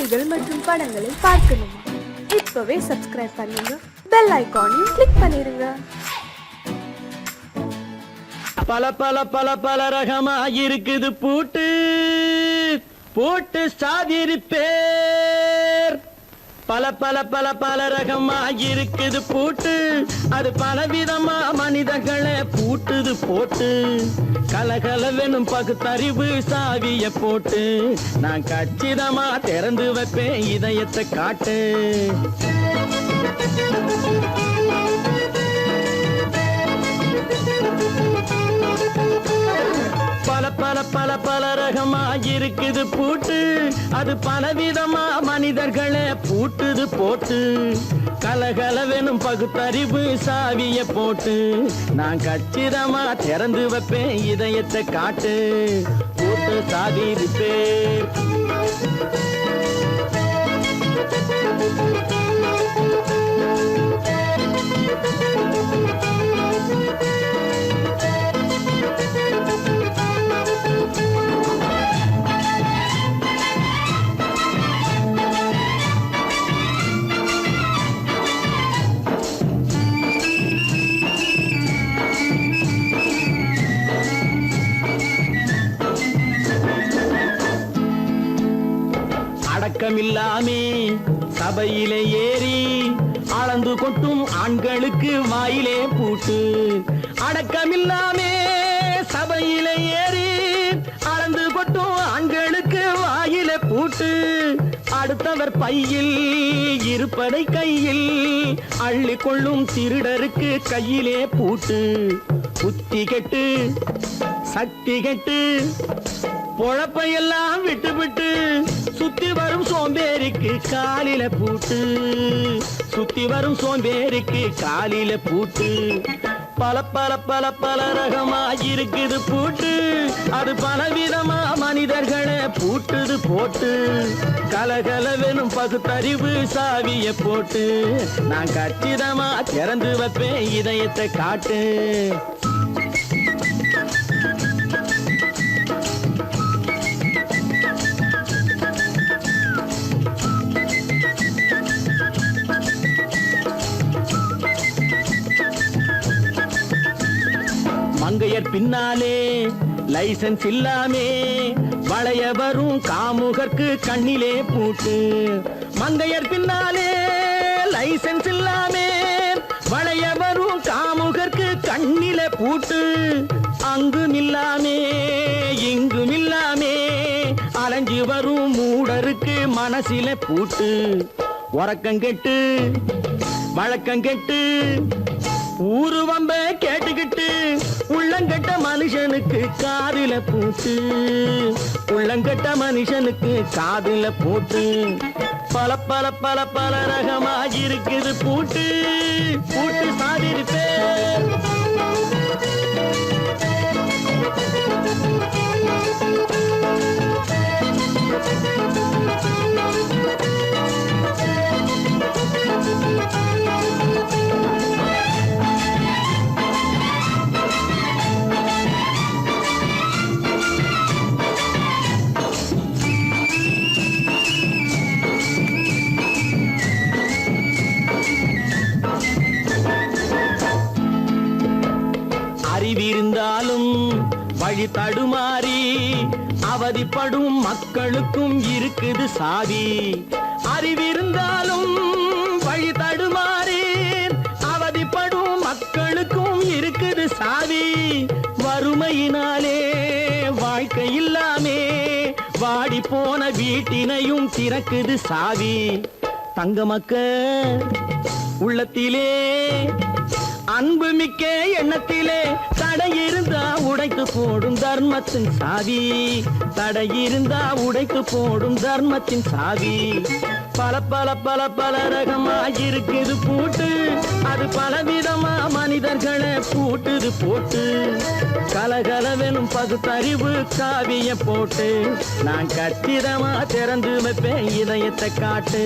செய்திகள் மற்றும் படங்களை பார்க்கணுமா? இப்பவே சப்ஸ்கிரைப் பண்ணுங்க, பெல் ஐகானையும் கிளிக் பண்ணிருங்க. பல பல பல பல ரகமா இருக்குது பூட்டு பூட்டு சாதிரி பேர். பல பல பல பல ரகமா இருக்குது பூட்டு, அது பலவிதமா மனிதர்களை பூட்டுது போட்டு. கலகலவெனும் பகுத்தறிவு சாவிய போட்டு, நான் கச்சிதமா திறந்து வைப்பேன் இதயத்தை காட்டு. பல பல பல பல ரகமா இருக்குது பூட்டு, அது பலவிதமா மனிதர்களை பூட்டுது போட்டு. கலகலவெனும் பகுத்தறிவு சாவிய போட்டு, நான் கச்சிதமா திறந்து வைப்பேன் இதயத்தை காட்டு. பூட்டு சாதிரு பேர். அடக்கமில்லாமே சபையிலே ஏறி அளந்து கொட்டும் ஆண்களுக்கு வாயிலே பூட்டு. அடக்கமில்லாமே சபையிலே ஏறி அளந்து கொட்டும் ஆண்களுக்கு வாயிலே பூட்டு. அடுத்தவர் பையில் இருப்பதை கையில் அள்ளி கொள்ளும் திருடருக்கு கையிலே பூட்டு. புத்தி கெட்டு சக்தி கெட்டு பொழப்பையெல்லாம் விட்டு விட்டு சுத்தி வரும் சோம்பேறிக்கு காலில பூட்டு. சுத்தி வரும் சோம்பேறிக்கு காலில பூட்டு. பல பல பல பல ரகமா இருக்குது பூட்டு, அது பலவிதமா மனிதர்களை பூட்டுது போட்டு. கலகலவெனும் பகுத்தறிவு சாவிய போட்டு, நான் கச்சிதமா திறந்து வைப்பேன் இதயத்தை காட்டு. மங்கையர் பின்னாலே லைசன்ஸ் இல்லாமே வளைய வரும் காமுகர்க்கு கண்ணிலே பூட்டு. மங்கையர் பின்னாலே லைசன்ஸ் இல்லாமே வளைய வரும் காமுகர்க்கு கண்ணிலே பூட்டு. அங்கும் இல்லாமே இங்கும் இல்லாமே அலைஞ்சு வரும் மூடருக்கு மனசிலே பூட்டு. உறக்கங்கெட்டு வழக்கங்கெட்டு ஊருவம்ப கேட்டுக்கிட்டு உள்ளங்கட்ட மனுஷனுக்கு காதில பூட்டு. உள்ளங்கட்ட மனுஷனுக்கு காதில பூட்டு. பல பல பல பல ரகமா இருக்குது பூட்டு பூட்டு சாதிரு பேர். அறிவிருந்தாலும் வழி தடுமாறி அவதிப்படும் மக்களுக்கும் இருக்குது சாவி. அறிவிருந்தாலும் வழி தடுமாறி அவதிப்படும் மக்களுக்கும் இருக்குது சாவி. வறுமையினாலே வாழ்க்கை இல்லாமே வாடி போன வீட்டினையும் திறக்குது சாவி. தங்க மக்க உள்ளத்திலே அன்பு மிக்க எண்ணத்திலே தடை இருந்தா உடைத்து போடும் தர்மத்தின் சாவி. தடை இருந்தா உடைத்து போடும் தர்மத்தின் சாவி. பல பல பல பல ரகமா இருக்குது பூட்டு, அது பலவிதமா மனிதர்களை பூட்டுது போட்டு. கலகலவெனும் பகுத்தறிவு சாவிய போட்டு, நான் கச்சிதமா திறந்து வைப்பேன் இதயத்தை காட்டு.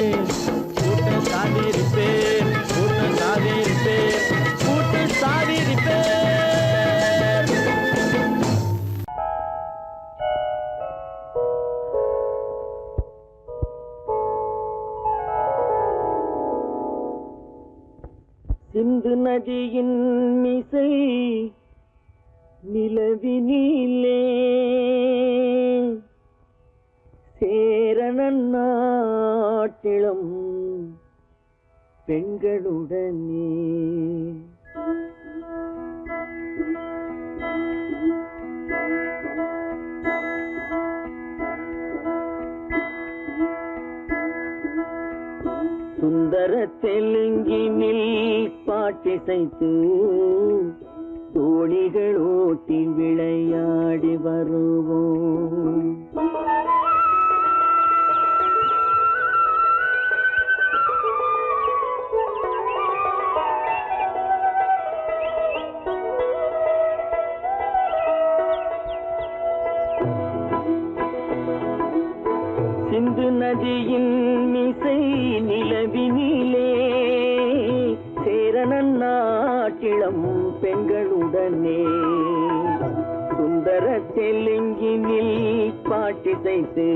பூட்டு சாதிரி பேர், பூட்டு சாதிரி பேர், பூட்டு சாதிரி பேர். சிந்து நதியின் மிசை நிலவினிலே சேரணன் நாட்டிளம் பெண்களுடனே சுந்தர தெலுங்கினில் பாட்டிசைத்து தோணிகள் ஓட்டி விளையாடி வருவோம். சிந்து நதியின் மிசை நிலவினிலே சேரணன் நாட்டிளம் பெண்களுடனே சுந்தர தெலுங்கினில் பாட்டிசைத்து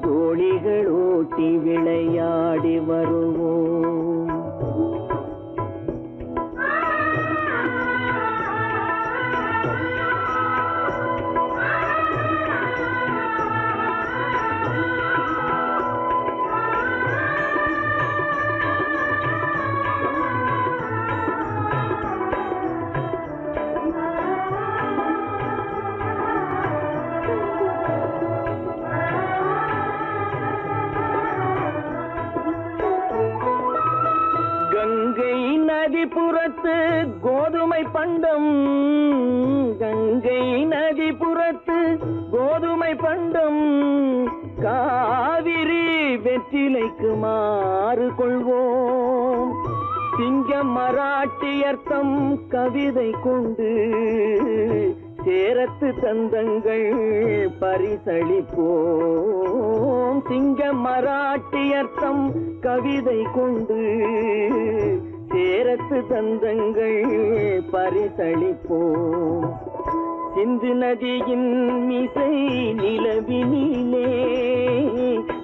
தோணிகள் ஓட்டி விளையாடி வருவோம். கங்கை நதிபுறத்து கோதுமை பண்டம், கங்கை நதிபுறத்து கோதுமை பண்டம், காவிரி வெற்றிலைக்கு மாறு கொள்வோம். சிங்கம் மராட்டியர்த்தம் கவிதை கொண்டு சேரத்து தந்தங்கள் பரிசளிப்போம். சிங்கம் மராட்டியர்த்தம் கவிதை கொண்டு சேரத்து தந்தங்கள் பரிசளிப்போம். சிந்து நதியின் மிசை நிலவினிலே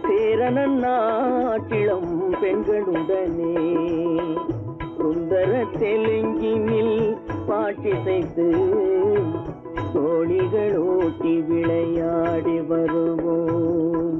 சேரணன் நாட்டிளம் பெண்களுடனே சுந்தர தெலுங்கினில் பாட்டிசைத்து தோணிகள் ஓட்டி விளையாடி வருவோம்.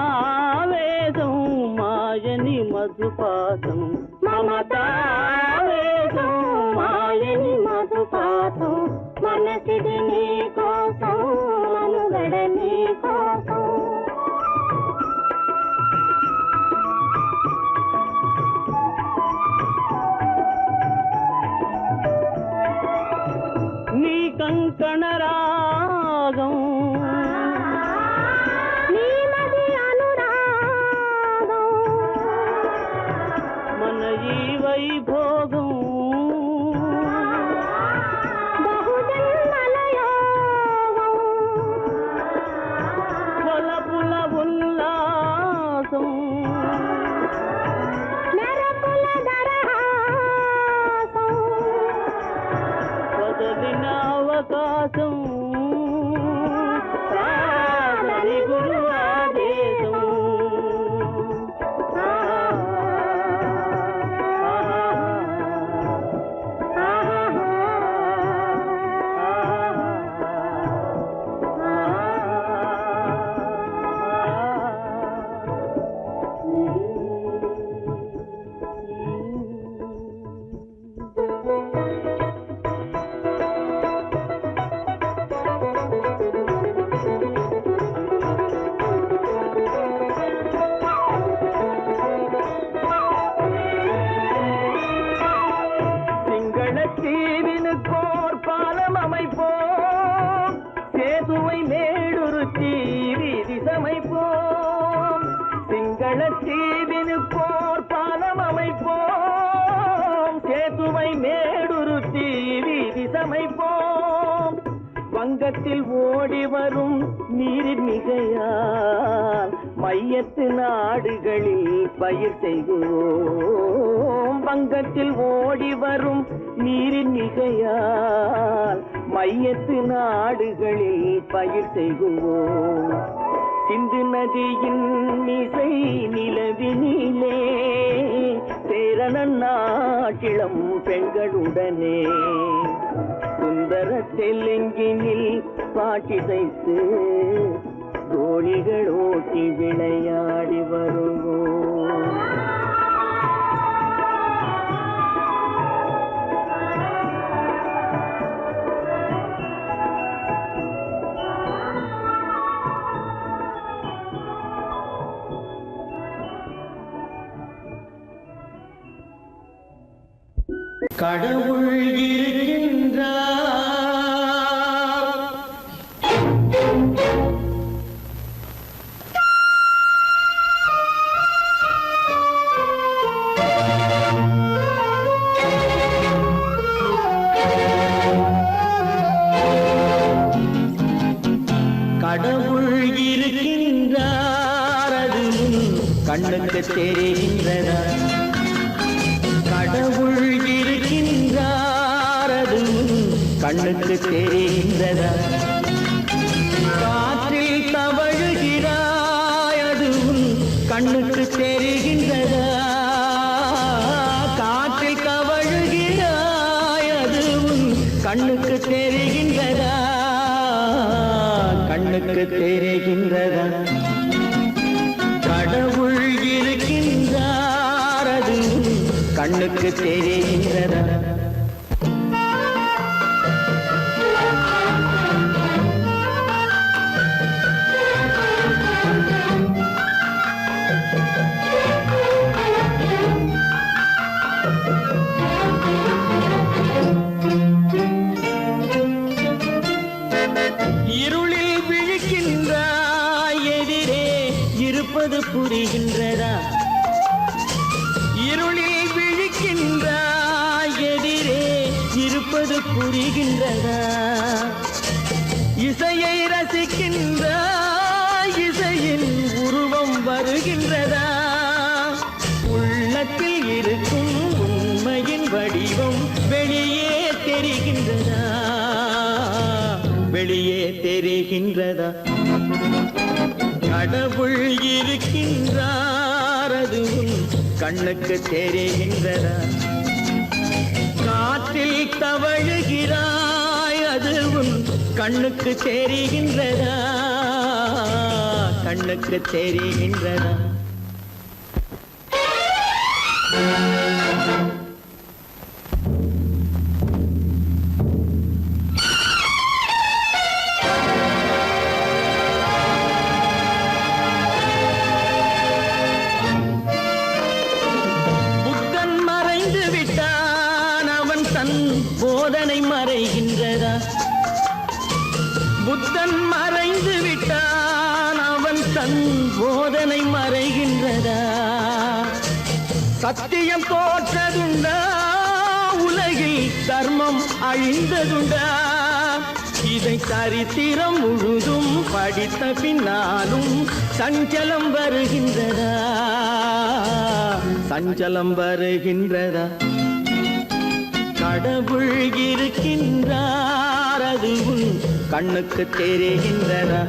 మమతావేదం మాయని మధుపాతం, మమతావేదం మాయని మధుపాతం, మనసిది నీ కోసం మనుగడ నీ కోసం. నీ కంకణ రాగం వైభోగం బహుజన్మలయోగం వలపుల ఉల్లాసం మెరపుల దరహాసం వదలిన అవకాశం సాగని గురు ఆదేశం. மேடுருத்தி வீதி சமைப்போம். வங்கத்தில் ஓடி வரும் நீரின் மிகையால் மையத்து நாடுகளில் பயிர் செய்கிறோம். வங்கத்தில் ஓடி வரும் நீரின் மிகையால் மையத்து நாடுகளில் பயிர் செய்கிறோம். சிந்து நதியின் இசை நிலவினிலே சேரணன் நாட்டிளம் பெண்களுடனே சுந்தர தெலுங்கினில் பாட்டிசைத்து தோழிகள் ஓட்டி விளையாடி வருவோம். கடவுள் இருக்கின்றார். கடவுள் இருக்கின்றார், அது கண்ணுக்கு தெரிகின்றதா? கடவுள் இருக்கின்றார், அது கண்ணுக்கு தெரிகின்றதா? காற்றில் தவழுகிறாய், அது கண்ணுக்கு தெரிகின்றதா? காற்றில் தவழுகிறாய், அது கண்ணுக்கு தெரிகின்றதா? கண்ணுக்கு தெரிகின்றதா? கடவுள் இருக்கின்றார், அது கண்ணுக்கு தெரிகின்றதா? இருளில் விழிக்கின்றாய், எதிரே இருப்பது புரிகின்றதா? இருளில் விழிக்கின்றாய், எதிரே இருப்பது புரிகின்றதா? இசையை ரசிக்கின்றாய், இசையின் உருவம் வருகின்றதா? உள்ளத்தில் இருக்கும் உண்மையின் வடிவம் வெளியே தெரிகின்றதா? வெளியே தெரிகின்றதா? கடவுள் இருக்கின்றார், அது கண்ணுக்கு தெரிகின்றதா? காற்றில் தவழுகிறாய், அது கண்ணுக்கு தெரிகின்றதா? கண்ணுக்கு தெரிகின்றதா? போதனை மறைகின்றதா? புத்தன் மறைந்து விட்டான், அவன் தன் போதனை மறைகின்றதா? சத்தியம் தோற்றதுண்டா? உலகில் தர்மம் அழிந்ததுண்டா? இதை சரித்திரம் முழுதும் படித்த பின்னாலும் சஞ்சலம் வருகின்றதா? சஞ்சலம் வருகின்றதா? கடவுள் இருக்கின்றார், அது கண்ணுக்கு தெரிகின்றதா?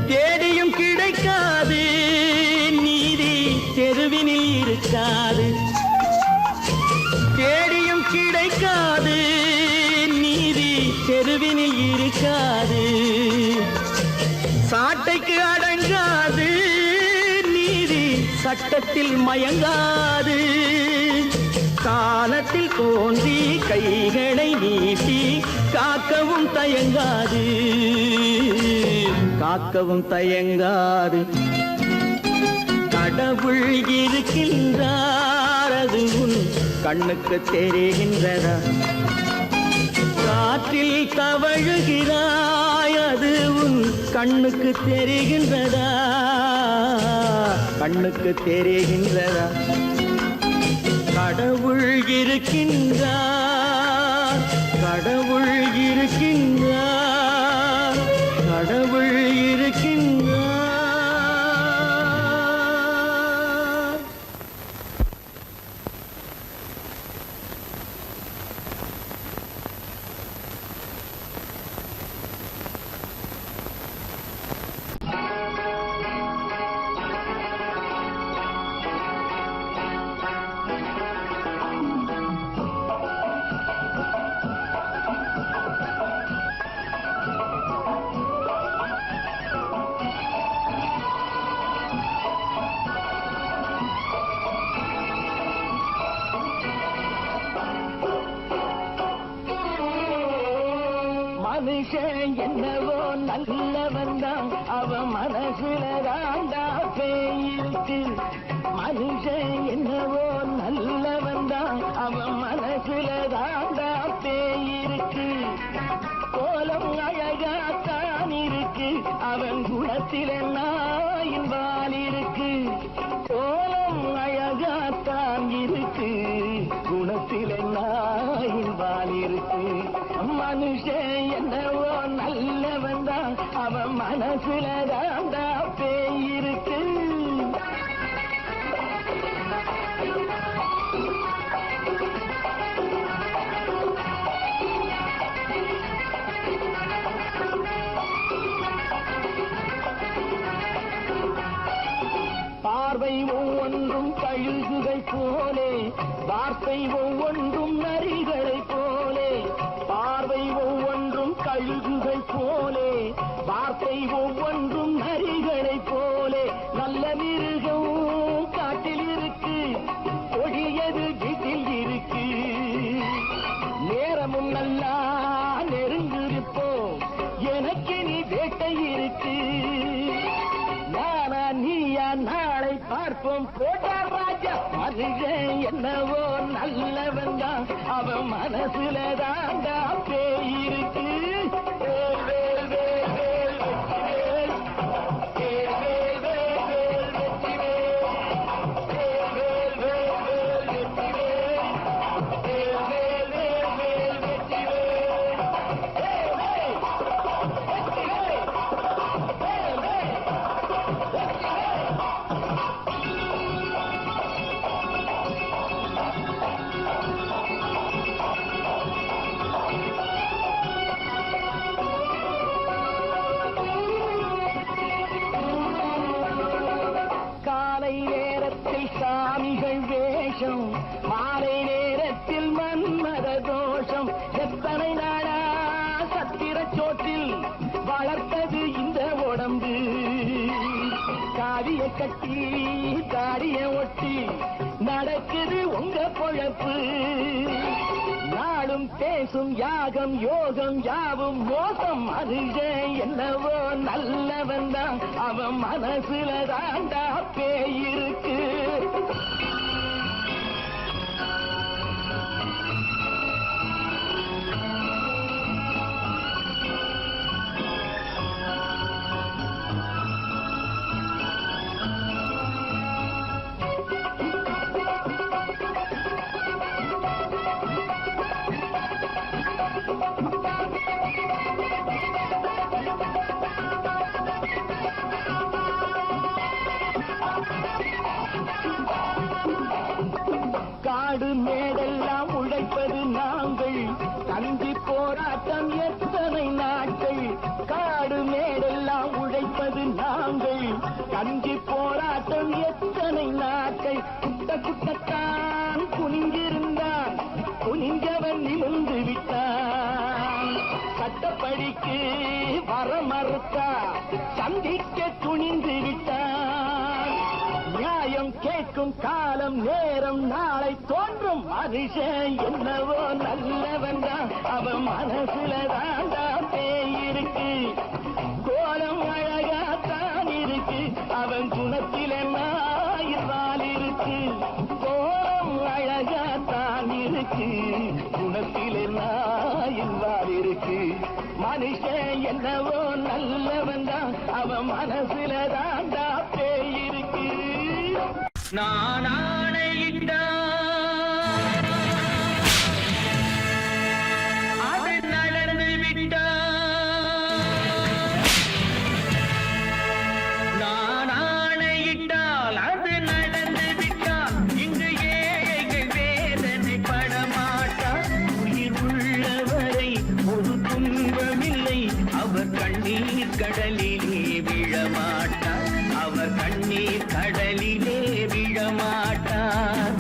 தேடியும் கிடைக்காது நீதி, தெருவினில் இருக்காது. தேடியும் கிடைக்காது நீதி, தெருவினில் இருக்காது. சாட்டைக்கு அடங்காது நீதி, சட்டத்தில் மயங்காது. காலத்தில் தோன்றி கைகளை நீட்டி காக்கவும் தயங்காது. காக்கவும் தயங்காது. கடவுள் இருக்கின்றார் அது உன் கண்ணுக்கு தெரிகின்றதா? காற்றில் தவழுகிறாய் அது உன் கண்ணுக்கு தெரிகின்றதா? கண்ணுக்கு தெரிகின்றதா? கடவுள் இருக்கின்றார், கடவுள் இருக்கின்றார், கடவுள் இருக்கின்றார். மனுஷன் என்னவோ நல்லவன் தான், அவன் மனசுல தாண்டா பேயிருக்கு. மனுஷன் என்னவோ நல்லவன் தான், அவன் மனசுல தாண்டா பேயிருக்கு. கோலம் அழகாத்தான் இருக்கு, அவன் குணத்தில நாயின் வால் இருக்கு. கோலம் அழகாத்தான் இருக்கு, குணத்தில நாயின் வால் இருக்கு. மனுஷன் என்னவோ நல்லவன் தான், அவன் மனசுல தாண்டா பேயிருக்கு. பார்வை ஒவ்வொன்றும் கழுகுகை போலே, வார்த்தை ஒவ்வொன்றும் நரிகளை போலே. பார்வை ஒவ்வொன்றும் கழுகுகை போலே, வார்த்தை ஒவ்வொன்றும் நரிகளை போலே. நல்ல மிருகம் காட்டில் இருக்கு, கொடியது வீட்டில் இருக்கு. நேரமும் நல்லா நெருங்கிருப்போம், எனக்கு நீ வேட்டை இருக்கு. நானா நீயா நாளை பார்ப்போம், போட்டார் ராஜா. மனுஷன் என்னவோ நல்லவன் தான், அவன் மனசுல தாண்டா பேயிருக்கு. சாமிகள் வேஷம், மாலை நேரத்தில் மன்மத தோஷம். எத்தனை நாளா சத்திர சோட்டில் வளர்த்தது இந்த உடம்பு. காவிய கட்டி தாடிய ஒட்டி நடக்குது உங்க பொழப்பு. நாளும் பேசும் யாகம் யோகம் யாவும் மோசம். மனுஷன் என்னவோ நல்லவன் தான், அவன் மனசுல தாண்டா பேயிருக்கு. காடு மேடெல்லாம் உழைப்பது நாங்கள், கஞ்சி போராட்டம் எத்தனை நாட்கள். காடு மேடெல்லாம் உழைப்பது நாங்கள், கஞ்சி போராட்டம் எத்தனை நாட்கள். குட்ட குட்டத்தான் குனிஞ்சிருந்தான், குனிஞ்சவன் நிமிர்ந்து விட்டான். சட்டப்படிக்கு வர மறுத்தா, சந்திக்க துணிந்து விட்டான். நியாயம் கேட்கும் காலம் நேரம் நாளை தோன்றும். மனுஷன் என்னவோ நல்லவன் தான், அவன் மனசுல தாண்டா பேயிருக்கு. கோலம் அழகாத்தான் இருக்கு, அவன் குணத்தில நாய் இருக்கு, குணத்திலே நாயின் வால் இருக்கு. மனுஷன் என்னவோ நல்லவன் தான், அவன் மனசுல தாண்டா பேய் இருக்கு. நான் ஆணையிட்டா அது நடந்து விட்டா, நான் ஆணையிட்டால் அது நடந்து விட்டால் இங்கு ஏழைகள் வேதனை படமாட்டார். உயிர் உள்ளவரை ஒரு துன்பமில்லை, அவர் கண்ணீர் கடலிலே விழமாட்டார், அவர் கண்ணீர் கடலிலே விழமாட்டார்.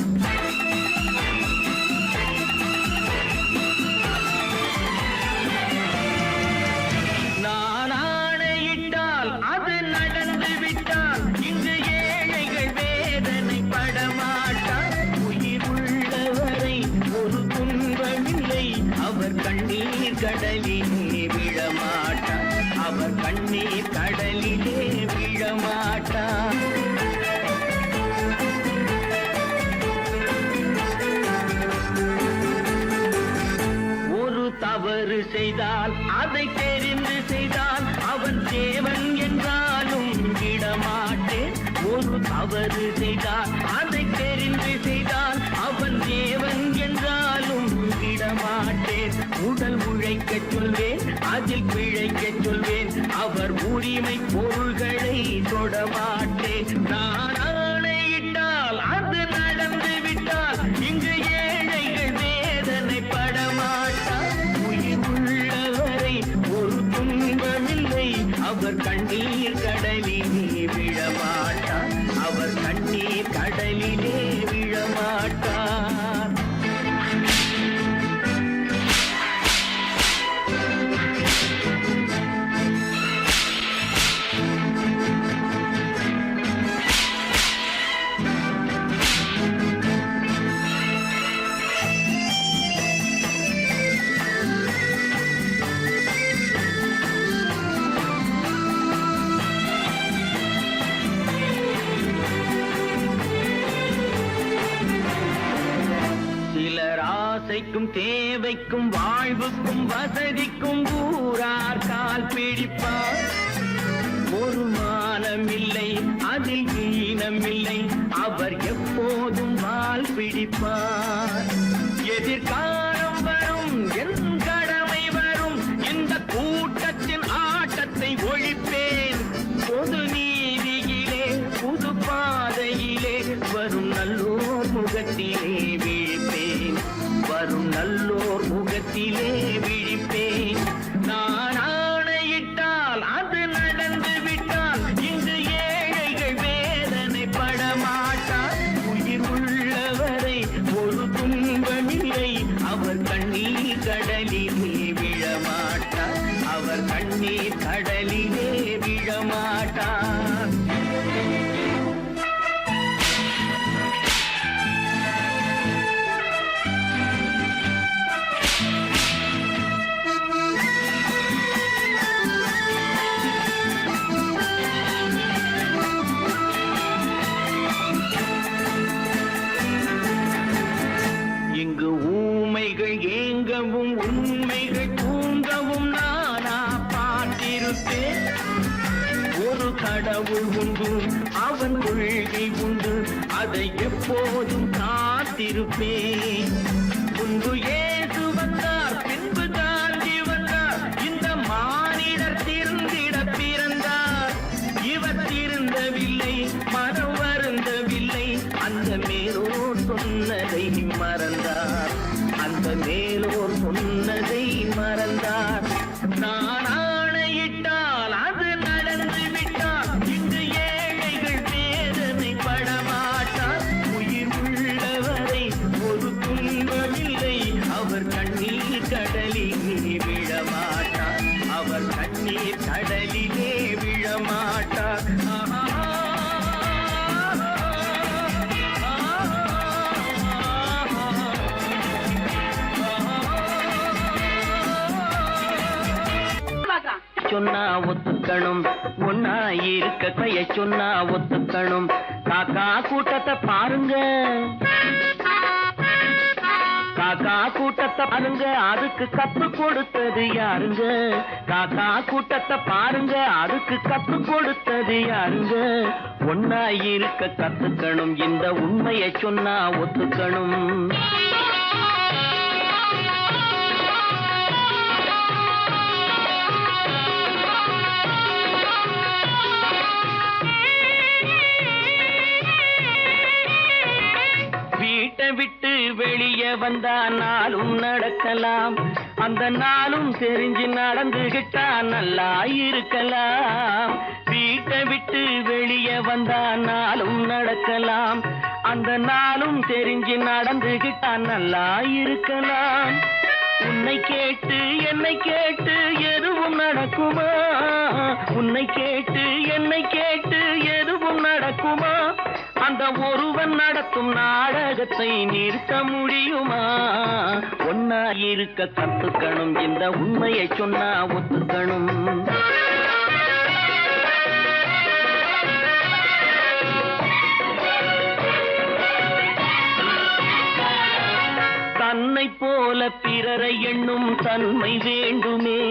நான் ஆணையிட்டால் அது நடந்து விட்டால் இங்கு ஏழைகள் வேதனை படமாட்டார். உயிர் உள்ளவரை ஒரு துன்பமில்லை, அவர் கண்ணீர் கடலிலே விழமாட்டார், அவர் கண்ணீர் கடலிலே விழமாட்டார். ஒரு தவறு செய்தால் அதை தெரிந்து செய்தால் அவன் தேவன் என்றாலும் விடமாட்டேன். ஒரு தவறு செய்தால் அதை தெரிந்து செய்தால் அவன் தேவன் என்றாலும் விடமாட்டேன். உடல் உழைக்கச் சொல்வேன், அதில் பிழைக்கச் சொல்வேன், அவர் உரிமை பொருள்களை தொடமாட்டேன். நான் ஆணையிட்டால் அது நடந்து விட்டால் இங்கு ஏழைகள் வேதனை படமாட்டார். உயிர் உள்ளவரை ஒரு துன்பமில்லை, அவர் கண்ணீர் கடலிலே விழமாட்டார், அவர் கண்ணீர் கடலிலே விழமாட்டார். சிலர் ஆசைக்கும் தேவைக்கும் வாழ்வுக்கும் வசதிக்கும் ஊரார் கால் பிடிப்பார். ஒரு மானமில்லை, அதில் ஈனமில்லை, அவர் எப்போதும் வால் பிடிப்பார். எதிர்காலம் வரும், என் கடமை வரும், இந்த கூட்டத்தின் ஆட்டத்தை ஒழிப்பேன். பொது நீதியிலே புது பாதையிலே வரும் நல்லோர் முகத்திலே விழிப்பேன், வரும் நல்லோர் முகத்திலே விழிப்பேன். நான் ஆணையிட்டால் அது நடந்து விட்டால் இங்கு ஏழைகள் வேதனை படமாட்டார். உயிர் உள்ளவரை ஒரு துன்பமில்லை, அவர் கண்ணீர் கடலிலே விழமாட்டார், அவர் கண்ணீர் கடலிலே விழமாட்டார். இங்கு ஊமைகள் ஏங்கவும் உண்மைகள் தூங்கவும் நானா பார்த்திருப்பேன். ஒரு கடவுள் உண்டு, அவன் கொள்கை உண்டு, அதை எப்போதும் காத்திருப்பேன். முன்பு இயேசு வந்தார், பின்பு காந்தி வந்தார், இந்த மானிடர் திருந்திட பிறந்தார். இவர் திருந்தவில்லை, மனம் வருந்தவில்லை, அந்த மேலோர் சொன்னதை மறந்தார், அந்த மேலோர் சொன்னதை மறந்தார். நான் ஆணையிட்டால் அது நடந்து விட்டால் இங்கு ஏழைகள் வேதனை படமாட்டார். உயிர் உள்ளவரை ஒரு துன்பமில்லை, அவர் கண்ணீர் கடலிலே விழமாட்டார், அவர் கண்ணீர் கடலிலே விழமாட்டார். சொன்னா ஒத்துக்கணும், ஒன்னா இருக்க கைய சொன்னா ஒத்துக்கணும். காக்கா கூட்டத்தை பாருங்க, காக்கா காக்கா கூட்டத்தை பாருங்க, அதுக்கு கத்து கொடுத்தது யாருங்க? காக்கா கூட்டத்தை பாருங்க, அதுக்கு கத்து கொடுத்தது யாருங்க? ஒன்னா இருக்க கத்துக்கணும், இந்த உண்மையை சொன்னா ஒத்துக்கணும். வீட்டை விட்டு வெளியே வந்தா நாளும் நடக்கலாம், அந்த நாளும் தெரிஞ்சு நடந்துகிட்டா நல்லா இருக்கலாம். வீட்டை விட்டு வெளியே வந்தா நாளும் நடக்கலாம், அந்த நாளும் தெரிஞ்சு நடந்துகிட்டா நல்லா இருக்கலாம். உன்னை கேட்டு என்னை கேட்டு எதுவும் நடக்குமா? உன்னை கேட்டு என்னை கேட்டு எதுவும் நடக்குமா? அந்த ஒருவன் நடத்தும் நாடகத்தை நிறுத்த முடியுமா? ஒன்னா இருக்க கத்துக்கணும், இந்த உண்மையை சொன்னா ஒத்துக்கணும். தன்னை போல பிறரை எண்ணும் தன்மை வேண்டுமே,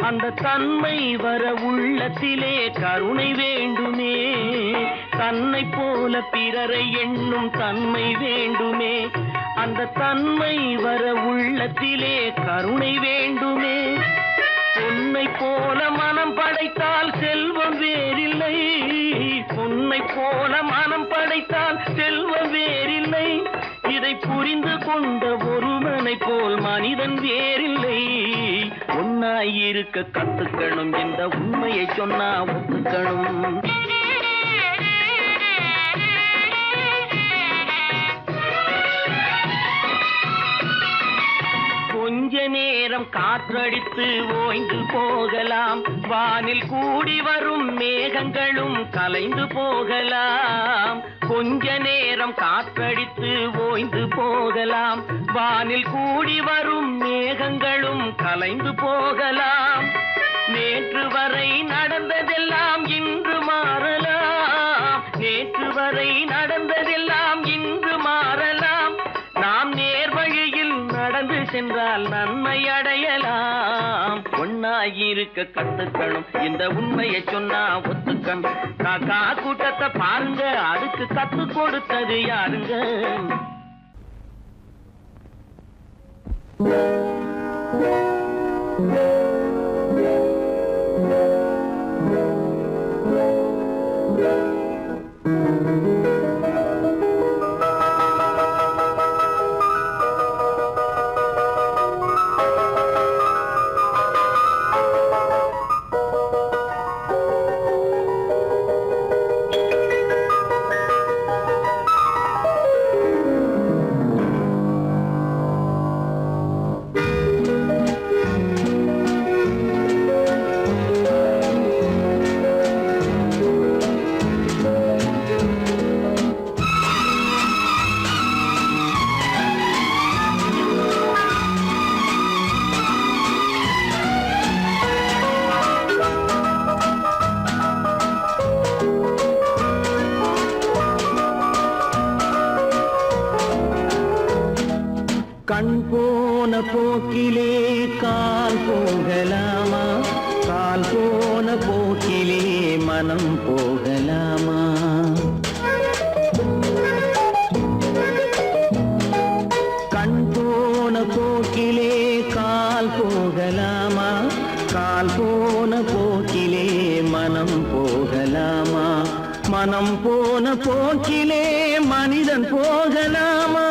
அந்த தன்மை வர உள்ளத்திலே கருணை வேண்டுமே. தன்னை போல பிறரை எண்ணும் தன்மை வேண்டுமே, அந்த தன்மை வர உள்ளத்திலே கருணை வேண்டுமே. பொன்னை போல மனம் படைத்தால் செல்வம் வேறில்லை, பொன்னை போல மனம் படைத்தால் செல்வம் வேறில்லை. இதை புரிந்து கொண்ட ஒருவனை போல் மனிதன் வேறில்லை. ஒன்னாயிருக்க கத்துக்கணும், இந்த உண்மையை சொன்னா ஒத்துக்கணும். கொஞ்ச நேரம் காற்றடித்து ஓய்ந்து போகலாம், வானில் கூடி வரும் மேகங்களும் கலைந்து போகலாம். கொஞ்ச நேரம் காற்றடித்து ஓய்ந்து போகலாம், வானில் கூடி வரும் மேகங்களும் கலைந்து போகலாம். நேற்று வரை நடந்ததெல்லாம் இன்று மாறலாம், நேற்று வரை நடந்ததெல்லாம் இன்று மாறலாம். நாம் நேர்வழியில் நடந்து சென்றால் நன்மை அடையலாம். ஒன்னாயிருக்க கத்துக்கணும், இந்த உண்மையை சொன்னா ஒத்துக்கணும். காக்கா கூட்டத்தை பாருங்க, அதுக்கு கத்து கொடுத்தது யாருங்க? கண் போன போக்கிலே கால் போகலாமா? கால் போன போக்கிலே மனம் போகலாமா? கண் போன போக்கிலே கால் போகலாமா? கால் போன போக்கிலே மனம் போகலாமா? மனம் போன போக்கிலே மனிதன் போகலாமா?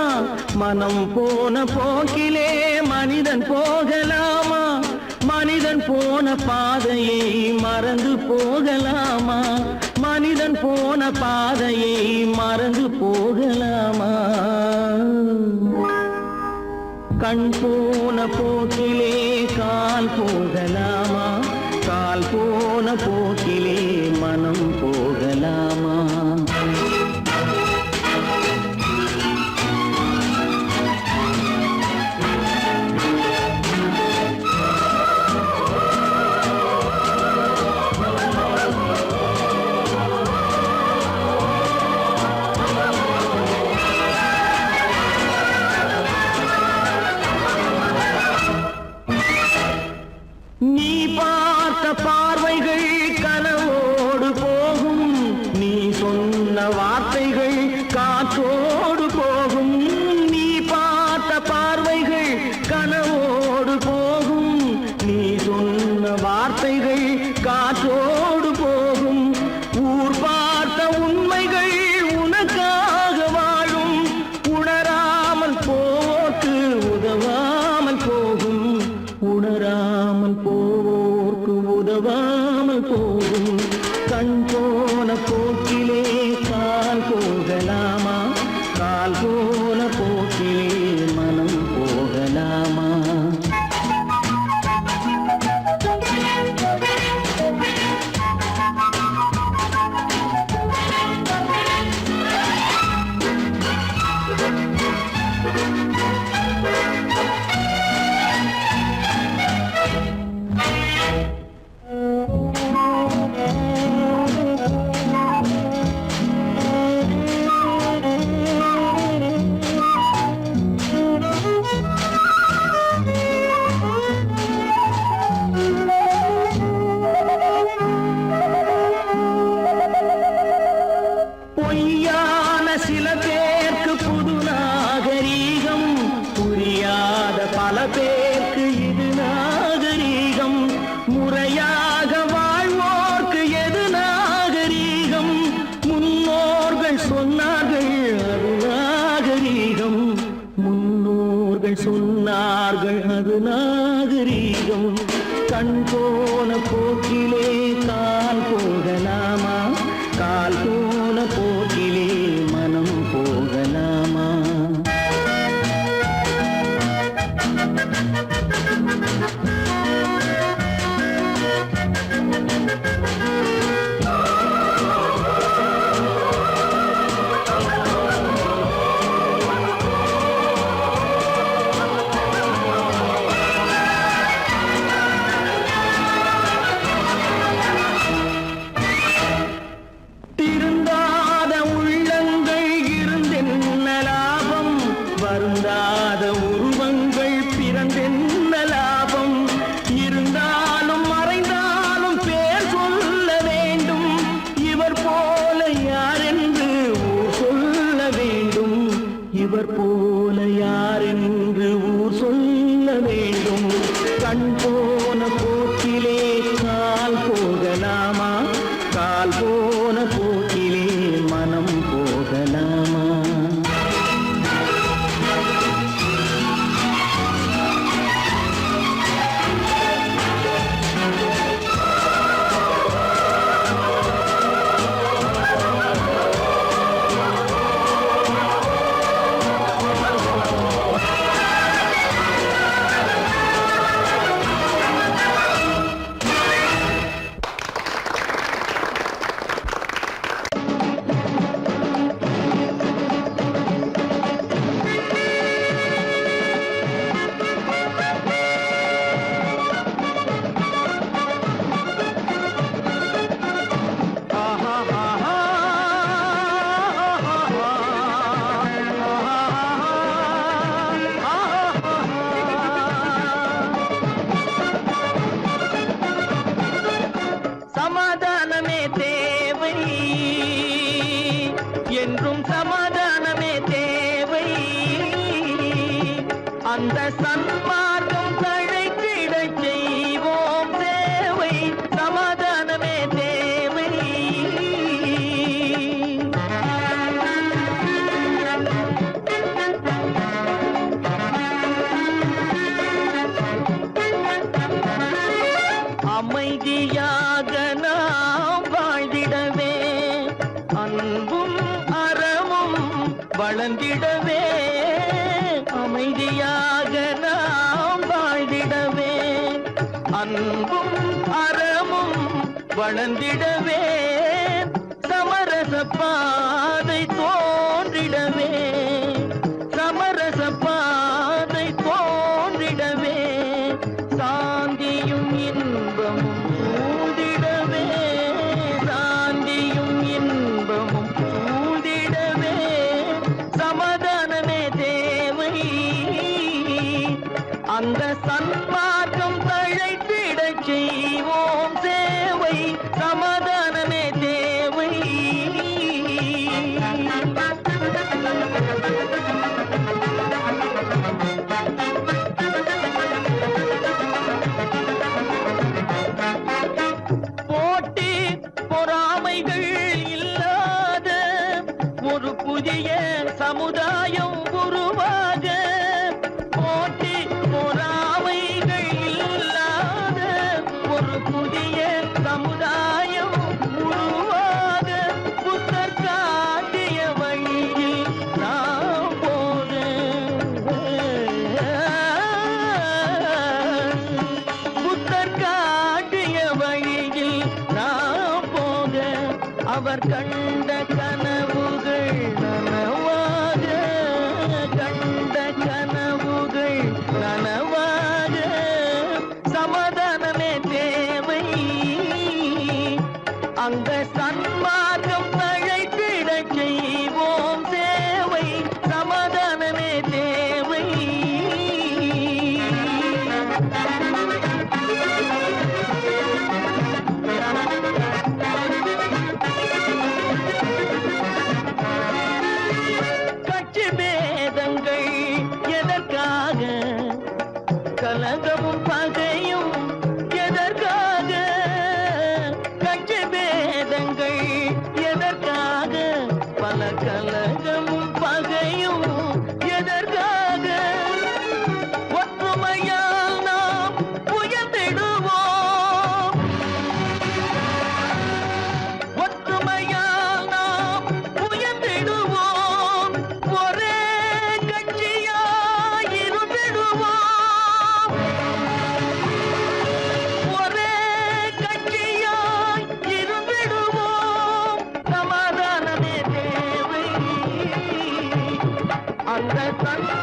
மனம் போன போக்கிலே மனிதன் போகலாமா? மனிதன் போன பாதையை மறந்து போகலாமா? மனிதன் போன பாதையை மறந்து போகலாமா? கண் போன போக்கிலே கால் போகலாமா? கால் போன போக்கிலே மனம் போகலாமா? பேருக்கு இது நாகரீகம், முறையாக வாழ்வோர்க்கு எது நாகரீகம்? முன்னோர்கள் சொன்னார்கள் அது நாகரீகம், முன்னோர்கள் சொன்னார்கள் அது நாகரீகம். கண் போன போக்கிலே கால் போகலாமா, கால் போன போக்கிலே மனம் போகலாமா? திருந்தாத உள்ளங்கள் இருந்தென்ன லாபம், வருந்தாத உருவங்கள் பிறந்தென்ன லாபம்? இருந்தாலும் மறைந்தாலும் பேர் சொல்ல வேண்டும், இவர் போல யாரென்று ஊர் சொல்ல வேண்டும், இவர் போல யாரென்று ஊர் சொல்ல வேண்டும். கண் போன போக்கிலே கால் போகலாமா, கால் போன போக்கிலே மனம் போகலாமா? சமாதானமே தேவை என்றும் சமாதானமே தேவை, அந்த சன்மார்க்கம் தழைத்திடச் செய்வோம் சேவை. சமாதானமே தேவை. அமைதியாக நாம் வாழ்ந்திடவே, அன்பும் அறமும் வளர்ந்திடவே. அமைதியாக நாம் வாழ்ந்திடவே, அன்பும் அறமும் வளர்ந்திடவே. சமரச பாதை தோன்றிடவே, சமரச பாதை தோன்றிடவே. சாந்தியும் இன்பமும் சூழ்ந்திடவே, சாந்தியும் இன்பமும் சூழ்ந்திடவே. சமாதானமே தேவை, அந்த சன்மார்க்கம் தழைத்திடச் செய்வோம் சேவை. சமாதானமே தேவை. போட்டி பொறாமைகள் இல்லாத ஒரு புதிய சமுதாயம் உருவாக, போட்டி பொறாமைகள் இல்லாத ஒரு புதிய சமுதாயம் உருவாக. புத்தர் காட்டிய வழியில் நாம் போக, புத்தர் காட்டிய வழியில் நாம் போக. அவர் கண்ட கனவுகள் நனவாக, கண்ட கனவுகள் நனவாக. சமாதானமே தேவை, அங்க சன்மார்க்கம் தழைத்திடச் செய்வோம் சேவை. சமாதானமே தேவை.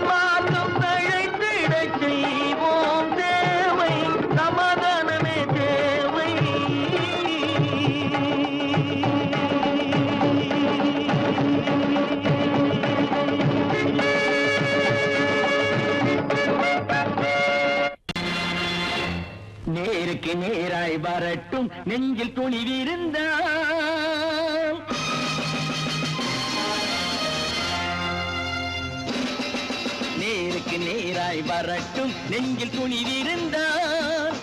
மாற்றம் தழைத்திடச் செய்வோம் தேவை சமாதானமே தேவை. நேருக்கு நேராய் வரட்டும் நெஞ்சில் துணிவிருந்தால், நேருக்கு நேராய் வரட்டும் நெஞ்சில் துணிவிருந்தால்,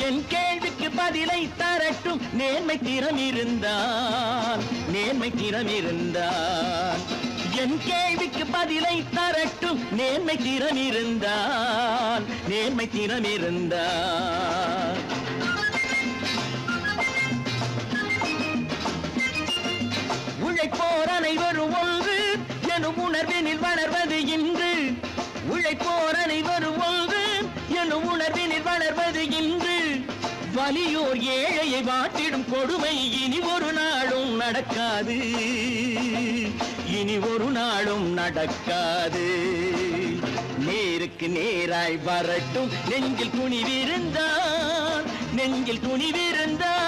என் கேள்விக்கு பதிலை தரட்டும் நேர்மை திறம் இருந்தால், நேர்மை திறம் இருந்தால். என் கேள்விக்கு பதிலை தரட்டும் நேர்மை திறம் இருந்தால், நேர்மை திறம் இருந்தால். உழைப்போர் அனைவரும் ஒன்று எனும் உணர்வினில் வளர்வது இன்று, உழைப்போர் அனைவரும் ஒன்று எனும் உணர்வினில் வளர்வது இன்று. வலியோர் ஏழையை வாட்டிடும் கொடுமை இனி ஒரு நாளும் நடக்காது, இனி ஒரு நாளும் நடக்காது. நேருக்கு நேராய் வரட்டும் நெஞ்சில் துணிவிருந்தால், நெஞ்சில் துணிவிருந்தால்.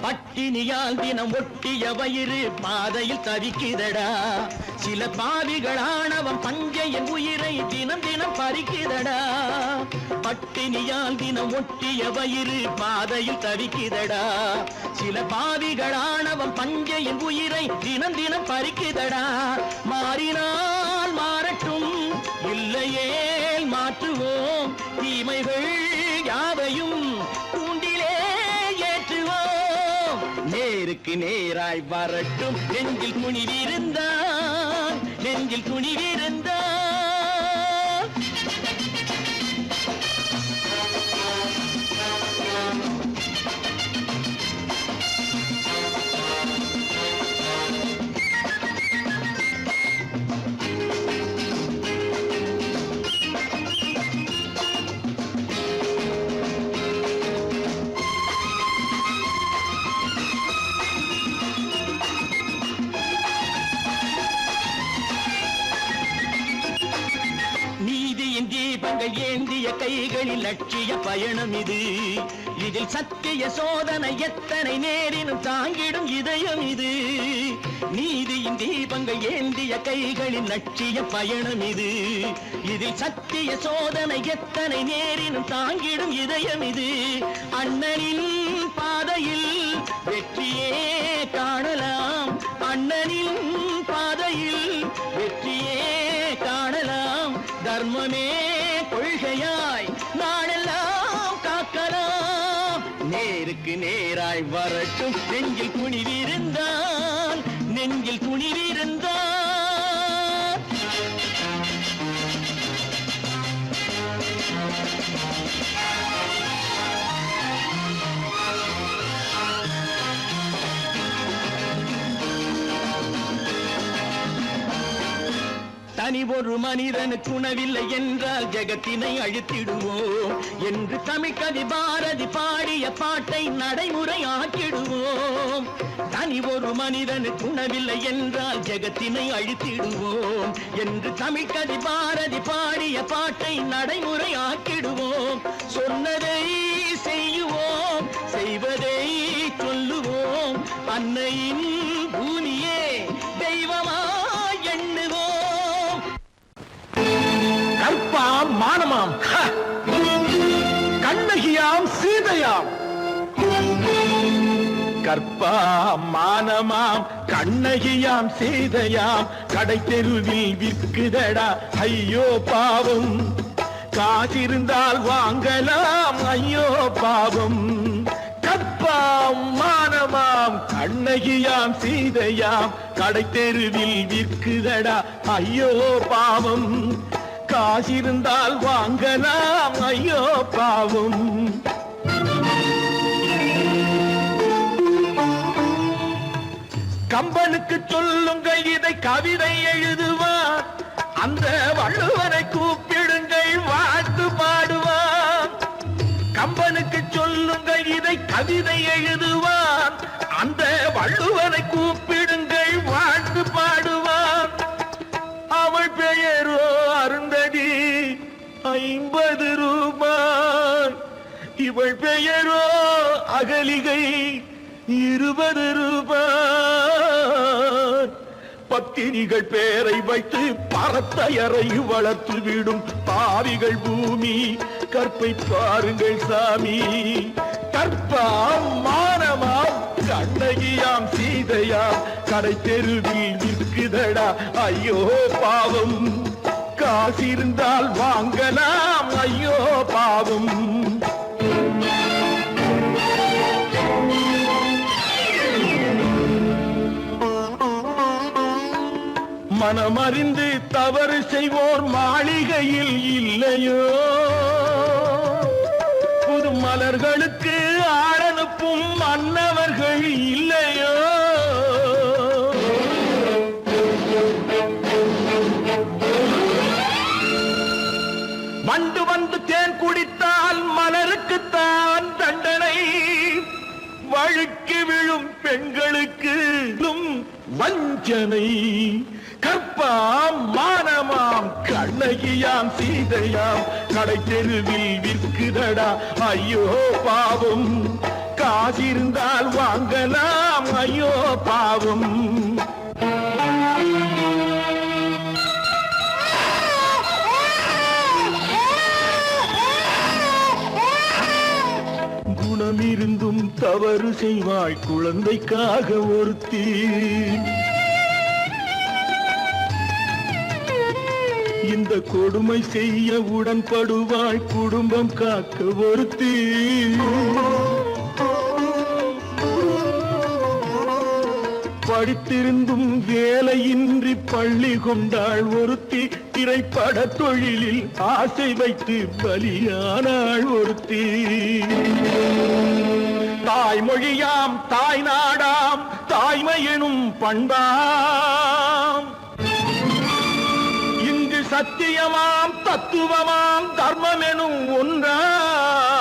பட்டினியால் தினம் ஒட்டிய வயிறு பாதையில் தவிக்குதடா, சில பாவிகள் ஆணவம் பஞ்சையின் உயிரை தினம் தினம் பறிக்குதடா. பட்டினியால் தினம் ஒட்டிய வயிறு பாதையில் தவிக்குதடா, சில பாவிகள் ஆணவம் பஞ்சையின் உயிரை தினம் தினம் பறிக்குதடா. மாறினால் மாறட்டும் இல்லையே மாற்றுவோம், தீமைகள் யாவையும் தூண்டிலே ஏற்றுவோம். நேருக்கு நேராய் வரட்டும் நெஞ்சில் துணிவிருந்தால், நெஞ்சில் துணிவிருந்தால். தீபங்கள் ஏந்திய கைகளில் லட்சிய பயணம் இது, இதில் சத்திய சோதனை எத்தனை நேரினும் தாங்கிடும் இதயம் இது. நீதியின் தீபங்கள் ஏந்திய கைகளில் லட்சிய பயணம் இது, இதில் சத்திய சோதனை எத்தனை நேரினும் தாங்கிடும் இதயம் இது. அண்ணனின் பாதையில் வெற்றியே காணலாம், அண்ணனின் பாதையில் வெற்றியே காணலாம். தர்மமே கொள்கையாய் நாடெல்லாம் காக்கலாம். நேருக்கு நேராய் வரட்டும் நெஞ்சில் துணிவிருந்தால், நெஞ்சில் துணிவிருந்தால். தனி ஒரு மனிதனுக்கு உணவில்லை என்றால் ஜெகத்தினை அழித்திடுவோம் என்று தமிழ் கவி பாரதி பாடிய பாட்டை நடைமுறை ஆக்கிடுவோம். தனி ஒரு மனிதனுக்கு உணவில்லை என்றால் ஜெகத்தினை அழித்திடுவோம் என்று தமிழ் கவி பாரதி பாடிய பாட்டை நடைமுறை ஆக்கிடுவோம். சொன்னதை செய்யுவோம், செய்வதை சொல்லுவோம், அன்னையின் பூமியே தெய்வமா எண்ணுவோம். கற்பாம் மானமாம் கண்ணகியாம் சீதையாம், கற்பாம் மானமாம் கண்ணகியாம் சீதையாம், கடை தெருவில் விற்குதடா ஐயோ பாவம், காசிருந்தால் வாங்கலாம் ஐயோ பாவம். கற்பாம் மானமாம் கண்ணகியாம் சீதையாம், கடை தெருவில் விற்குதடா ஐயோ பாவம், காசிருந்தால் வாங்கலாம் ஐயோ பாவம். கம்பனுக்கு சொல்லுங்கள் இதை கவிதை எழுதுவார், அந்த வள்ளுவனை கூப்பிடுங்கள் வாழ்த்து பாடுவான். கம்பனுக்கு சொல்லுங்கள் இதை கவிதை எழுதுவான். அந்த வள்ளுவனை கூப்பிடுங்கள் வாழ்த்து பாடுவான். அவள் பெயரோ அருந்ததி 50 ரூபாய். இவள் பெயரோ அகலிகை 20 ரூபாய். பத்தினிகள் பேரை வைத்து பரத்தையறை வளர்த்து விடும் பாவிகள் பூமி. கற்பை பாருங்கள் சாமி. கற்பாம் மானமாம் கண்ணகியாம் சீதையாம் கடை தெருவில் விற்குதடா ஐயோ பாவம். காசிருந்தால் வாங்கலாம் ஐயோ பாவம். மனமறிந்து தவறு செய்வோர் மாளிகையில் இல்லையோ. புது மலர்களுக்கு ஆளனுப்பும் மன்னவர்கள் இல்லையோ. வண்டு வந்து தேன் குடித்தால் மலருக்குத்தான் தண்டனை. வழுக்கி விழும் பெண்களுக்கு வஞ்சனை. கற்பாம் மானமாம் கண்ணகியாம் சீதையாம் கடை தெருவில் விற்குதடா ஐயோ பாவம். காசிருந்தால் வாங்கலாம் ஐயோ பாவம். குணமிருந்தும் தவறு செய்வாய் குழந்தைக்காக ஒருத்தி. இந்த கொடுமை செய்ய உடன்படுவாய் குடும்பம் காக்க ஒருத்தி. படித்திருந்தும் வேலையின்றி பள்ளி கொண்டாள் ஒருத்தி. திரைப்பட தொழிலில் ஆசை வைத்து பலியானாள் ஒருத்தி. தாய்மொழியாம் தாய் நாடாம் தாய்மையெனும் பண்பாம். இங்கு சத்தியமாம் தத்துவமாம் தர்மமெனும் ஒன்றாம்.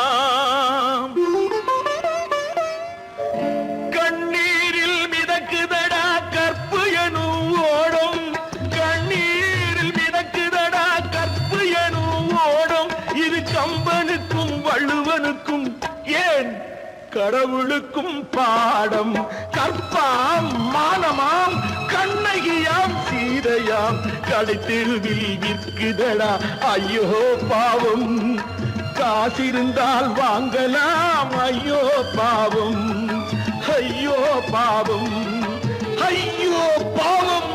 கண்ணீரில் மிதக்குதடா கற்பு எனும் ஓடும். கண்ணீரில் மிதக்குதடா கற்பு எனும் ஓடும். இது கம்பனுக்கும் வள்ளுவனுக்கும் ஏன் கடவுளுக்கும் பாடம். கற்பாம் மானமாம் கண்ணகியாம் சீதையாம் கடை தெருவில் விற்குதடா ஐயோ பாவம். காசிருந்தால் வாங்கலாம் ஐயோ பாவம். ஐயோ பாவம். ஐயோ பாவம்.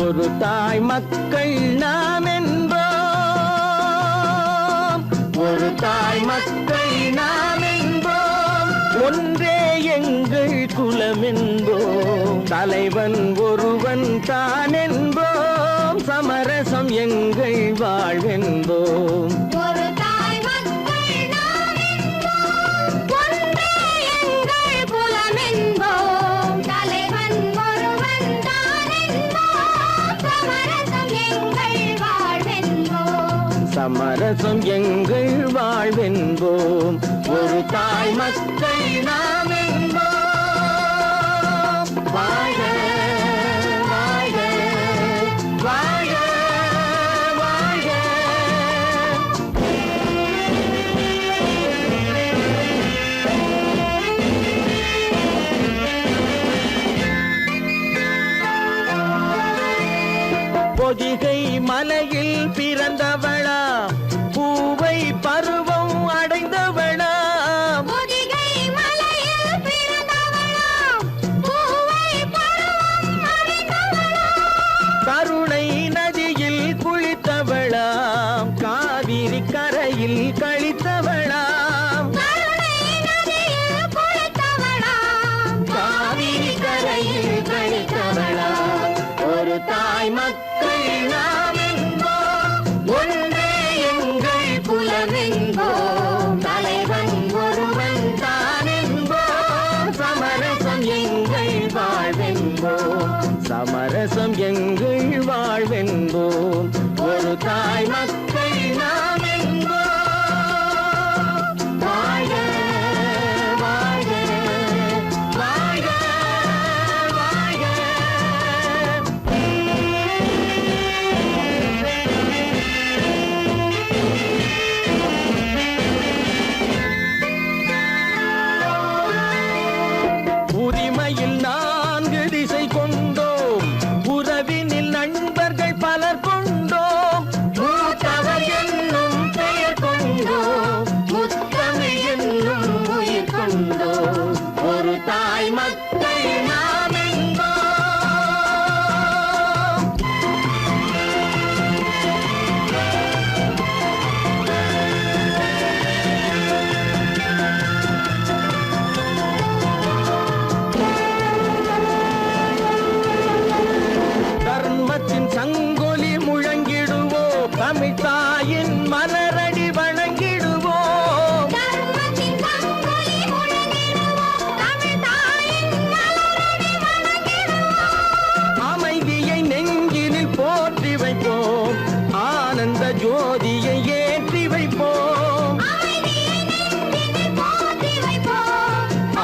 ஒரு தாய் மக்கள் நாம் என்போம். ஒரு தாய் மக்கள் நாம் என்போம். ஒன்றே எங்கள் குலம் என்போம். தலைவன் ஒருவன் தான் என்போம். சமரசம் எங்கள் வாழ்வென்போம். சமரசம் எங்கள் வாழ்வென்போம். ஒரு தாய் மக்கள் நாம் என்போம். வாழ வாழ வாழ வாழ. பொதிகை மலையில் பிறந்தவளா பூவை பருவம் அடைந்தவளா. பொதிகை மலையில் பிறந்தவளா பூவை பருவம் நதியில் கழித்தவளாம் காவிரி கரையில் கழித்தவளாம் ஒரு தாய் மக்கள் நாம் என்போம் ஒன்றே எங்கள் குலமென்போம் தலைவன் ஒருவன் தான் என்போம் சமரசம் எங்கள் வாழ்வென்போம் சமரசம் எங்கள் வாழ்வென்போம் ஒரு தாய் மக்கள் நாம் என்போம் வாழ்க வாழ்க வாழ்க வாழ்க உரிமையில் 4 திசை கொண்டோம் உறவினில் நண்பர்கள் பலர் கொண்டோம் மூத்தவர் என்னும் பெயர் கொண்டோம் முத்தமிழ் என்னும் உயிர் கொண்டோம் ஒரு தாய் மக்கள் நாம் என்போம் தர்மத்தின் சங்கொலி முழங்கிடுவோம் தமிழ் தாயின் மலரடி வணங்கிடுவோம் அமைதியை நெஞ்சினில் போற்றி வைப்போம் ஆனந்த ஜோதியை ஏற்றி வைப்போம்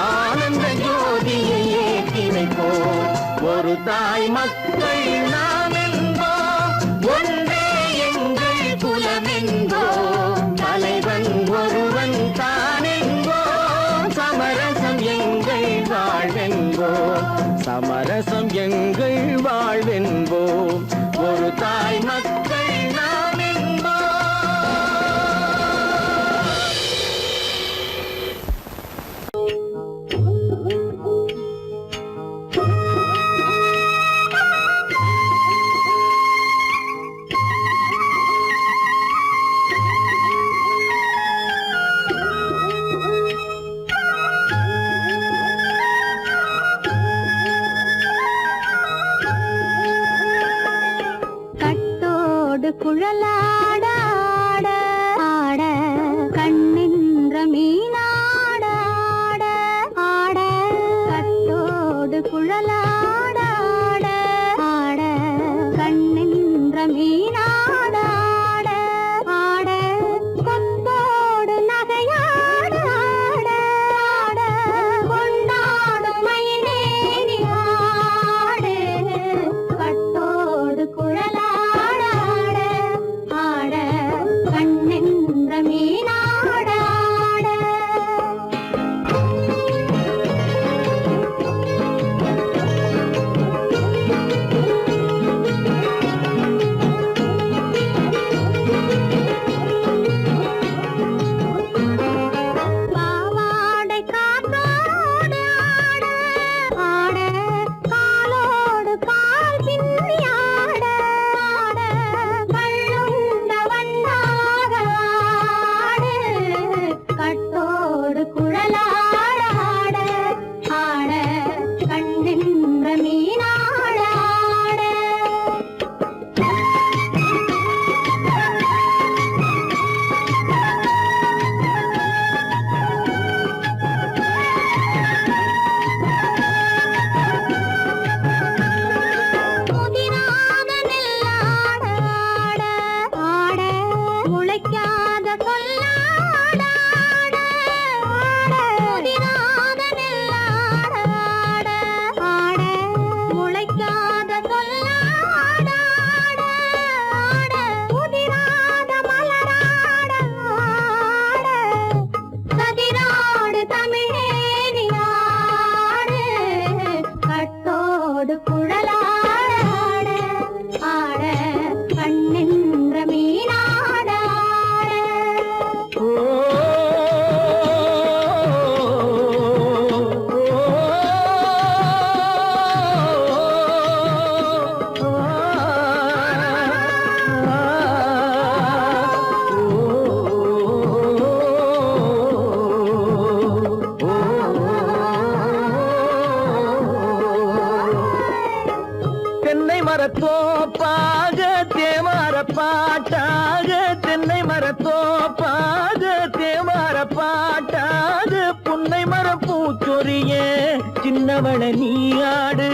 ஆனந்த ஜோதியை ஏற்றி வைப்போம் ஒரு தாய் மக்கள் நாம் என்போம் ஒன்றே எங்கள் குலமென்போம் தலைவன் ஒருவன் தான் என்போம் சமரசம் எங்கள் வாழ்வென்போம் சமரசம் எங்கள் வாழ்வென்போம் ஒரு தாய் மக்கள் நாம் என்போம் கட்டோடு குழலாட ஆட ஆட கண்ணின்ற மீனாட ஆட ஆட கட்டோடு குழலாட ஆட ஆட கண்ணின்ற மீனாட ஆட ஆட கொத்தோடு நகையாட ஆட ஆட கொண்டாடும் மயிலேறி ஆடு கட்டோடு குழலாட ஆட ஆட கண்ணென்ற மீனாட ஆட பாவாடை காத்தோடு ஆட ஆட காலோடு கால் பின்னி ஆட ஆட கள்ளுண்ட வண்ணாக ஆடு கட்டோடு குழலாட ஆட ஆட கண்ணின்ற மீனாட ஆட முதிராத நெல்லாட ஆட ஆட முளைக்காத கொல்லாட ஆட ஆட முதிராத நெல்லாட ஆட ஆட முளைக்காத கொல்லாட ஆட ஆட முதிராத மலராட ஆட கதிராடு தமிழேறி ஆடு கட்டோடு குழலாட ஆட ஆட கண்ணின்ற மீனாட ஆட தோப்பாக தேவார பாட்டாக புன்னை மரம் பூச்சொரியே சின்னவள நீயாடு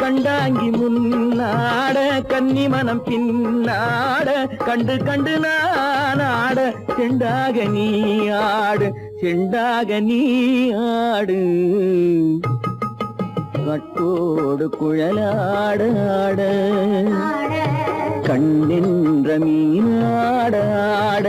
கண்டாங்கி முன்னாட கன்னி மனம் பின்னாட கண்டு கண்டு நானாட செண்டாக நீயாடு செண்டாக நீயாடு கட்டோடு குழலாட ஆட கண்ணின்ற மீனாட ஆட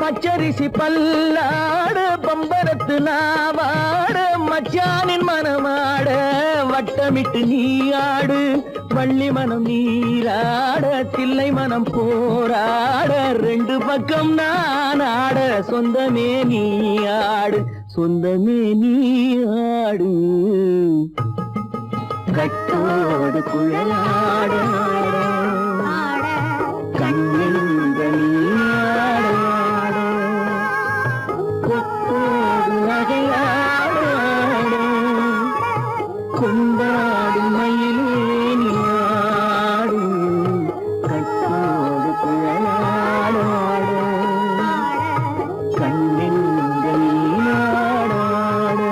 பச்சரிசி பல்லாடு பம்பரத்து நாவாட மச்சானின் மனமாட வட்டமிட்டு நீயாடு வள்ளி மனம் நீராட தில்லை மனம் போராட ரெண்டு பக்கம் நான் ஆட சொந்தமே நீயாடு சொந்தமே நீயாடு கட்டோடு குழலாட கண்ணின்ற நீயாட கொண்டாடு மயிலேனியாடு கட்டோடு குழலாடு கண்ணின்ற நீராடாடு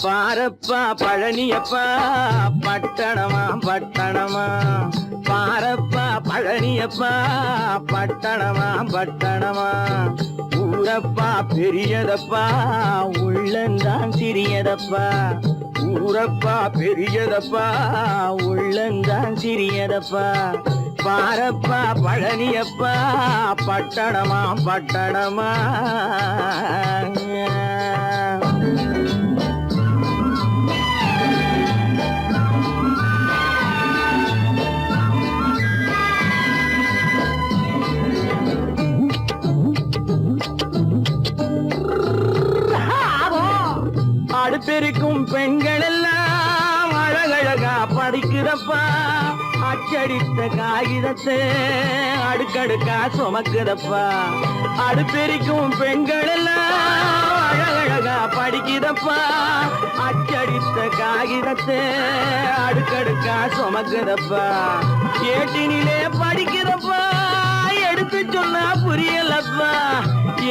பாரப்பா பழனியப்பா பட்டணமா பட்டணமா பாரப்பா பழனியப்பா பட்டணமா பட்டணமா ஊரப்பா பெரியதப்பா உள்ளந்தான் சிறியதப்பா ஊரப்பா பெரியதப்பா உள்ளந்தான் சிறியதப்பா பாரப்பா பழனியப்பா பட்டணமா பட்டணமா அடுப்பெருக்கும் பெண்கள் எல்லாம் அழகழகா படிக்கிறப்பா அச்சடித்த காகிதத்தை அடுக்கடுக்கா சுமக்குதப்பா அடுப்பெருக்கும் பெண்கள் எல்லாம் அழகழகா படிக்கிறப்பா அச்சடித்த காகிதத்தை அடுக்கடுக்கா சுமக்குதப்பா ஏட்டினிலே படிக்கிறப்பா எடுத்து சொன்னா புரியலப்பா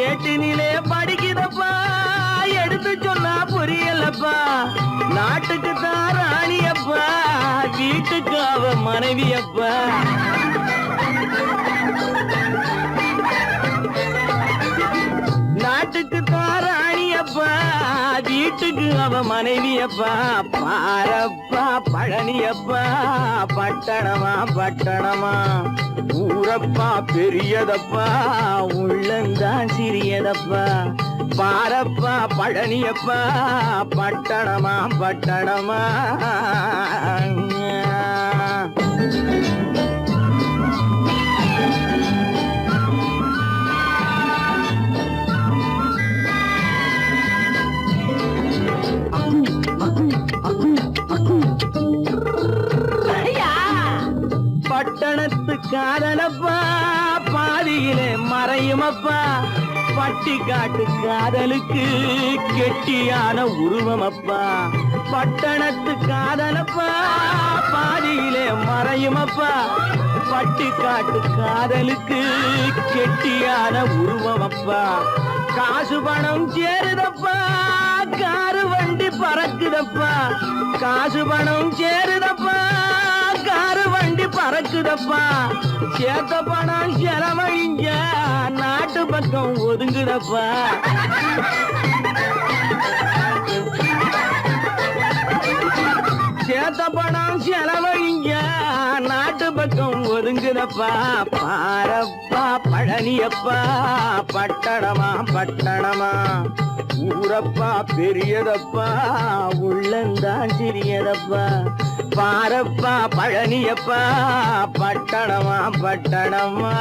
ஏட்டினிலே படிக்கிறப்பா எடுத்து சொன்னா புரியலப்பா நாட்டுக்கு தான் ராணியப்பா வீட்டுக்கு அவ மனைவியப்பா நாட்டுக்கு தான் ராணியப்பா வீட்டுக்கு அவ மனைவியப்பா பாரப்பா பழனியப்பா பட்டணமா பட்டணமா ஊரப்பா பெரியதப்பா உள்ளந்தான் சிறியதப்பா பாரப்பா பழனியப்பா பட்டணமா பட்டணமா பட்டணத்து காதலப்பா பாதியிலே மறையுமப்பா பட்டி காட்டு காதலுக்கு கெட்டியான உருவமப்பா பட்டணத்து காதலப்பா பாதியிலே மறையுமப்பா பட்டி காட்டு காதலுக்கு கெட்டியான உருவமப்பா காசு பணம் சேருதப்பா காரு வண்டி பறக்குதப்பா காசு பணம் சேருதப்பா காரு வண்டி பறக்குதப்பா சேத்த பணம் செலவழிஞ்ச நாட்டு பக்கம் ஒதுங்குதப்பா சேத்த பணம் செலவழிஞ்ச நாட்டு பக்கம் ஒதுங்குதப்பா பாரப்பா பழனியப்பா பட்டணமா பட்டணமா ஊரப்பா பெரியதப்பா உள்ளந்தான் சிறியதப்பா பாரப்பா பழனியப்பா பட்டணமா பட்டணமா